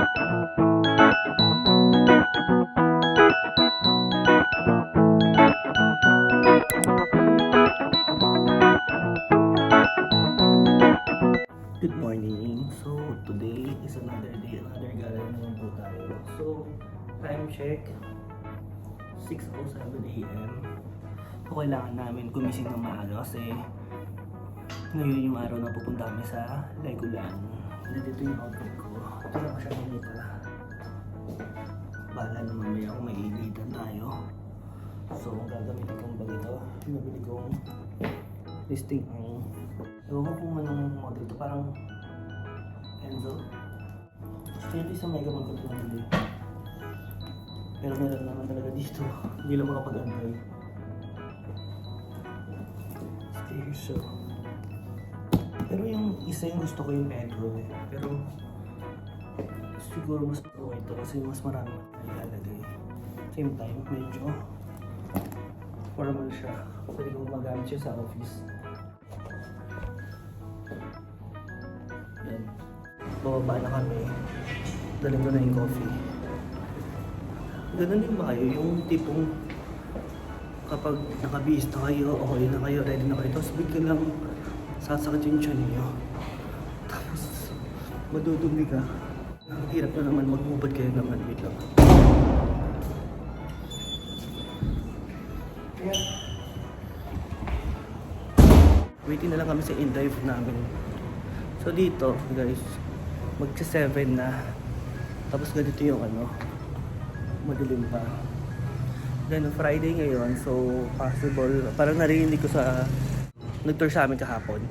Good morning. So today is another day, another gala naman po tayo. So time check 6:07 AM. So kailangan namin gumising ng maaga kasi ngayon yung araw na pupunta kami sa Legoland. Dito yung outfit ko. Ito na ko siya ganita. Bahala na mamaya kung may ilitan tayo. So ang gagamitin kong bag ito, nabili kong listing ang ewan ko kung anong model ito, parang Enzo. Actually, sa Mega Mall ko ito nabili. Pero meron naman talaga dito. Hindi lang makapag-antay. Sticker show. Pero yung isa yung gusto ko yung Pedro eh. Pero siguro mas okay ito kasi mas marami ilalagay. Same time, medyo formal siya. Pwede kong magamit siya sa office. Yan. Bababa na kami. Daling ko na yung coffee. Ganun din ba kayo? Yung tipong kapag nakabihis na kayo, okay na kayo, ready na kayo, tapos bigla lang sasakit yung tiyan niyo. Tapos madudumi ka. Hirap na naman magmubad kayo naman. Wait lang. Waiting na lang kami sa in-drive namin. So dito, guys, magsa 7 na. Tapos ganito yung madilim pa. Then Friday ngayon, so possible, parang narinig ko sa nag-tour sa amin kahapon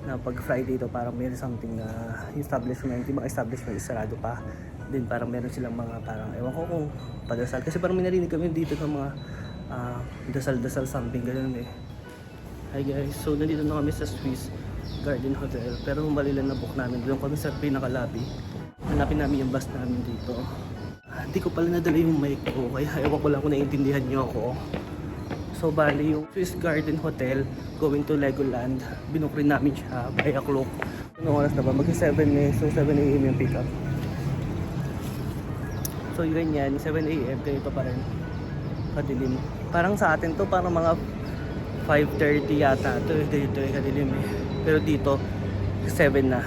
na pag Friday to parang meron something na establishment, yung mga establishment sarado pa. Then parang meron silang mga parang, ewan ko kung padasal. Kasi parang may narinig kami dito ng mga dasal-dasal something, ganun eh. Hi guys, so nandito na kami sa Swiss Garden Hotel. Pero mali lang na book namin. Doon kami sa pinaka-lobby. Hanapin namin yung bus namin dito. Hindi ko pala nadala yung mic ko. Kaya ewan ko lang kung naiintindihan nyo ako. So bali yung Swiss Garden Hotel going to Legoland. Binook rin namin siya by o'clock. Anong oras na ba? Mag-7 eh. So 7 AM yung pick up. So yun yan. 7 AM. Ganito pa rin. Kadilim. Parang sa atin to parang mga 5:30 yata. Ito dito kadilim eh. Pero dito 7 na.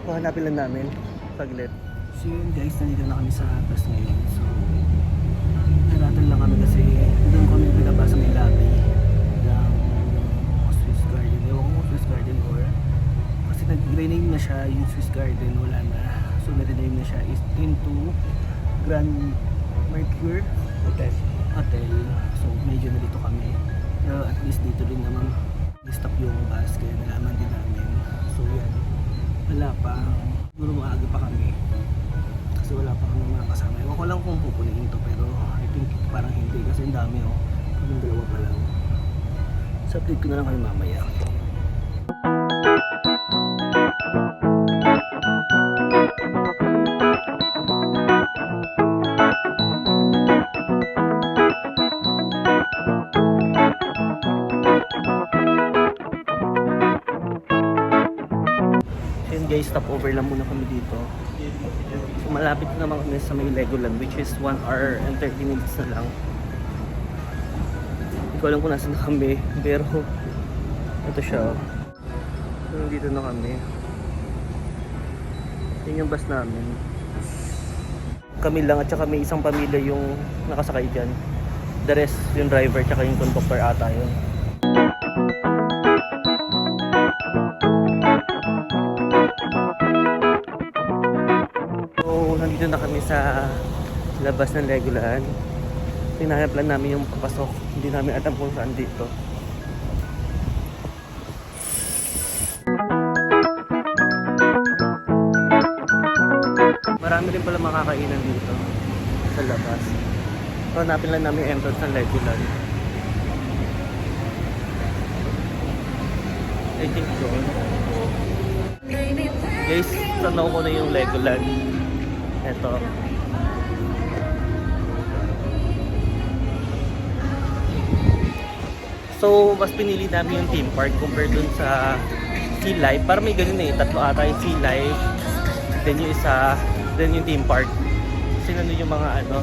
Hanapin lang namin saglit. So yun guys, nandito na kami sa bus ngayon. So naratol lang kami kasi doon kami pinaba sa may lobby ng Swiss Garden. Ewan ko Swiss Garden or kasi nag-rename na siya yung Swiss Garden, wala na. So na-rename na siya is into Grand Mercure Hotel. So medyo na dito kami. Pero at least dito rin naman stop yung bus kaya nalaman din namin. So yan, wala pa, siguro maaga pa kami kasi wala pa kami mga kasama. Ewan ko lang kung pupunin to pero I think parang hindi kasi ang dami kaming dalawa pa lang. So update ko na lang kayo mamaya. Guys, stop over lang muna kami dito. So, malapit na naman kami sa may Legoland which is 1 hour and 30 minutes na lang. Hindi ko alam kung nasan na kami pero ito siya. So, dito na kami. Yun yung bus namin. Kami lang at saka may isang pamilya yung nakasakay dyan. The rest yung driver at saka yung conductor ata yun. Nandito na kami sa labas ng Legoland. Hinahanap lang namin yung papasok. Hindi namin alam kung saan dito. Marami rin pala makakainan dito sa labas. So hanapin lang namin yung entrance ng Legoland. I think doon. Guys, tanaw ko na yung Legoland. Ito. So, mas pinili namin yung theme park compared dun sa Sea Life. Para may ganun eh, tatlo ata yung Sea Life. Then yung isa, Then yung theme park. Kasi nandun yung mga ano,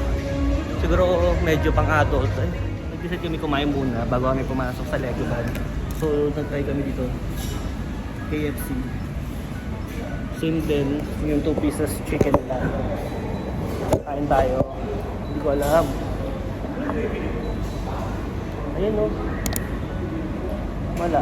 siguro medyo pang adult. Ay, nag-decide kami kumain muna bago kami pumasok sa Legoland. So, nag-try kami dito. KFC. Same din, yung 2 pieces chicken lang. Kain tayo. Hindi ko alam. Ayan o. Wala.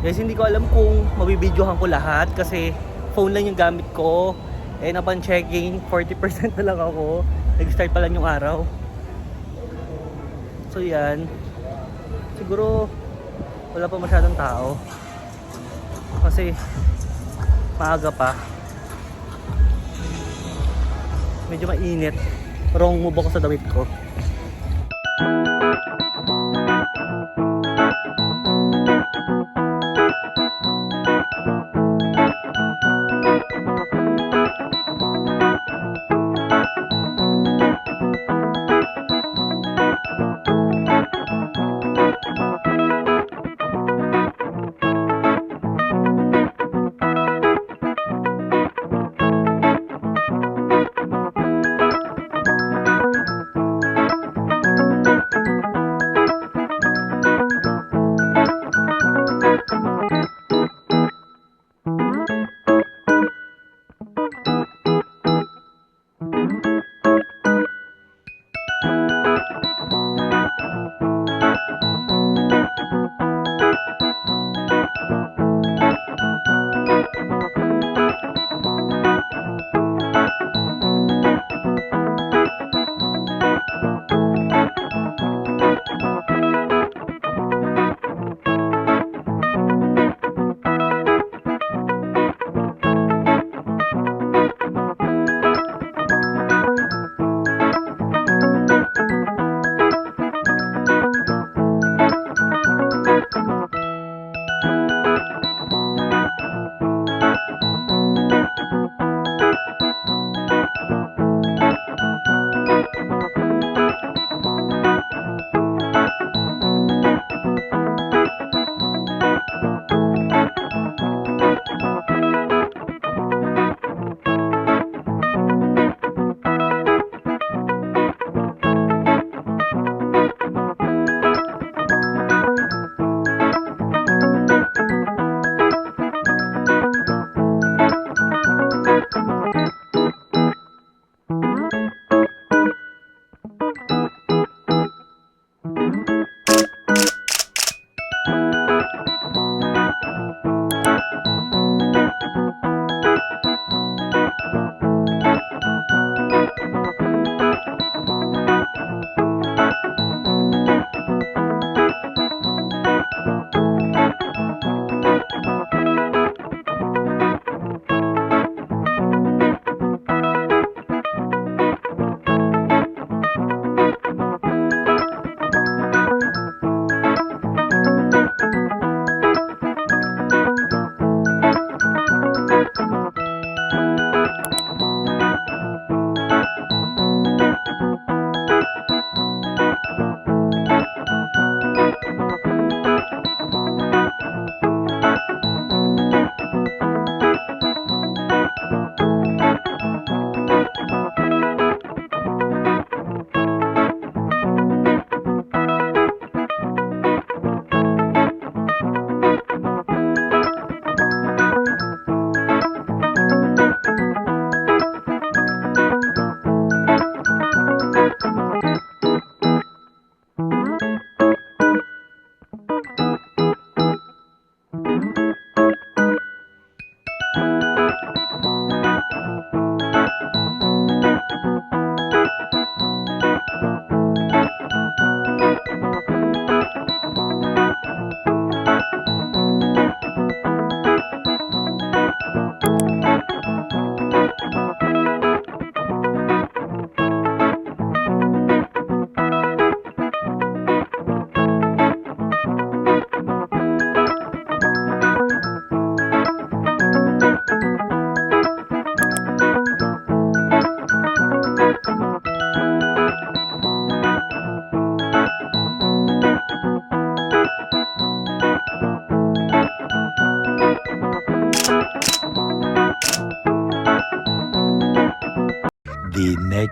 Guys, hindi ko alam kung mabibidyohan ko lahat kasi phone lang yung gamit ko. Eh, upon checking, 40% na lang ako. Nag-start pa lang yung araw. So, yan. Siguro, wala pa masyadong tao. Kasi, maaga pa. Medyo mainit. Wrong move ako sa damit ko.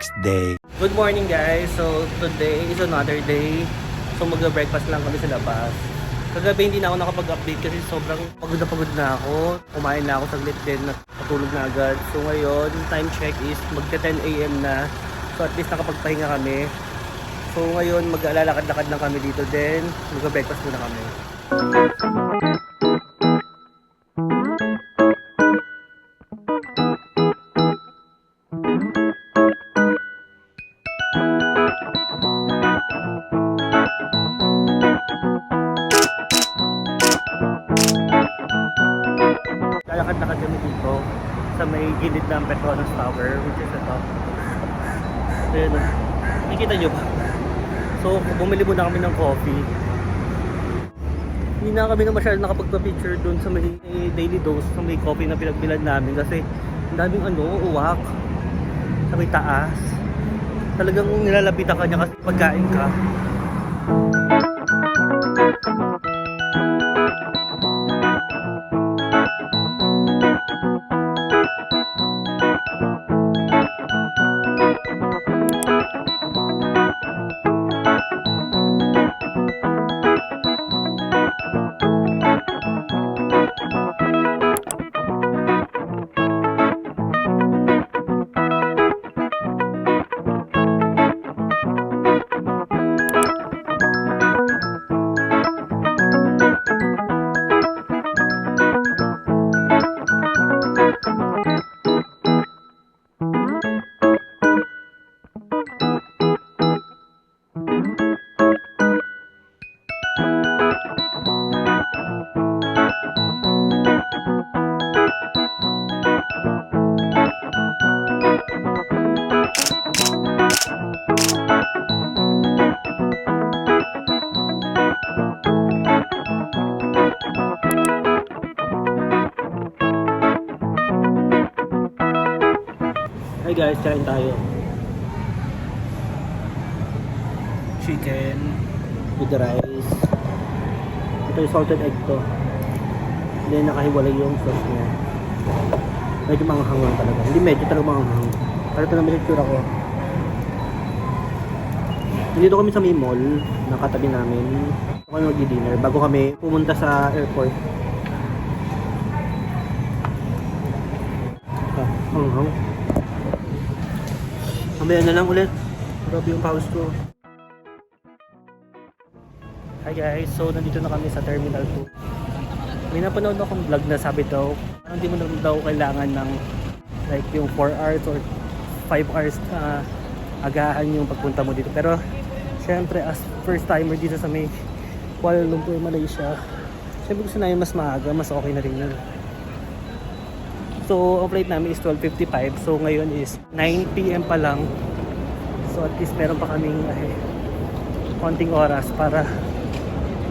next day. Good morning guys. So today is another day. So mag-breakfast lang kami sa labas. Kagabi hindi na ako nakapag-update kasi sobrang pagod na ako. Kumain na ako saglit din, natulog na agad. So ngayon, time check is magka 10 AM na. So at least nakapagpahinga kami. So ngayon mag-alalakad-lakad lang kami dito din. Mag-breakfast muna kami. Lalakad-lakad kami dito sa may gilid ng Petronas Tower, which is ito. Ayan o. Nakikita nyo ba? So, bumili muna kami ng coffee. Hindi na kami na masyadong nakapagpa-picture dun sa may daily dose, sa may coffee na pinagbilan namin kasi ang daming uwak sa may taas. Talagang nilalapitan ka niya kasi pagkain ka. Hi guys, kain tayo. Chicken with the rice. Ito yung salted egg to. Then nakahiwalay yung sauce niya. Medyo manghang lang talaga. Hindi medyo talaga manghang. Pero ito naman yung tsura ko. Nandito kami sa may mall na katabi namin. Ito kami mag-dinner bago kami pumunta sa airport. Manghang. Mamaya na lang ulit. Grabe yung pause ko. Hi guys, so nandito na kami sa Terminal 2. May napanood akong vlog na sabi daw, hindi mo na daw kailangan ng like yung 4 hours or 5 hours agahan yung pagpunta mo dito. Pero syempre as first timer dito sa may Kuala Lumpur, Malaysia, syempre gusto namin mas maaga, mas okay na rin yun. So, ang flight namin is 12:55. So, ngayon is 9 PM pa lang. So, at least meron pa kaming konting oras para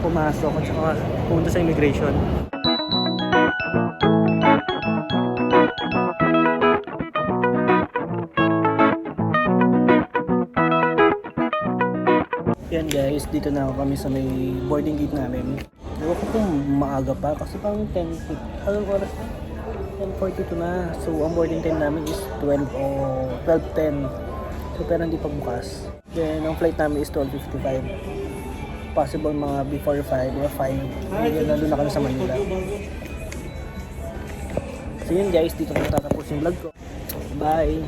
pumasok at saka pumunta sa immigration. Yan guys, dito na kami sa may boarding gate namin. Ewan ko kung maaga pa kasi pang 10. Anong oras na? 10:42 na. So, ang boarding time namin is 12:10. So, pero hindi pa bukas. Then, ang flight namin is 12:55. Possible mga before 5 or 5. Then, lalo na kami sa Manila. So, yun guys. Dito ko tatapos yung vlog ko. Bye!